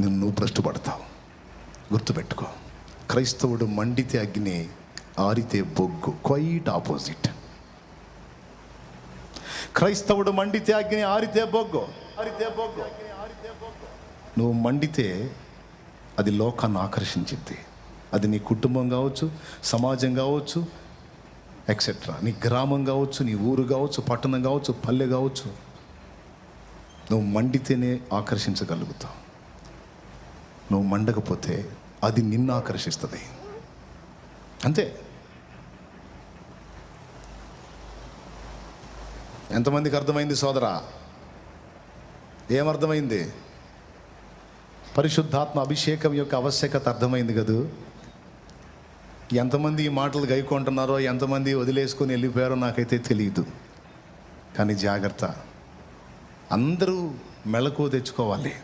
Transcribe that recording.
నువ్వు భ్రష్టుపడతావు. గుర్తుపెట్టుకో, క్రైస్తవుడు మండితే అగ్ని, ఆరితే బొగ్గు. Quite opposite. క్రైస్తవుడు మండితే అగ్ని, ఆరితే బొగ్గు. నువ్వు మండితే అది లోకాన్ని ఆకర్షించింది. అది నీ కుటుంబం కావచ్చు, సమాజం కావచ్చు, ఎక్సెట్రా. నీ గ్రామం కావచ్చు, నీ ఊరు కావచ్చు, పట్టణం కావచ్చు, పల్లె కావచ్చు. నువ్వు మండితేనే ఆకర్షించగలుగుతావు. నువ్వు మండకపోతే అది నిన్ను ఆకర్షిస్తుంది. అంతే. ఎంతమందికి అర్థమైంది సోదరా? ఏమర్థమైంది? పరిశుద్ధాత్మ అభిషేకం యొక్క ఆవశ్యకత అర్థమైంది కదూ? ఎంతమంది ఈ మాటలు గైకొంటున్నారో, ఎంతమంది వదిలేసుకొని వెళ్ళిపోయారో నాకైతే తెలియదు. కానీ జాగ్రత్త, అందరూ మెళకువ తెచ్చుకోవాలి.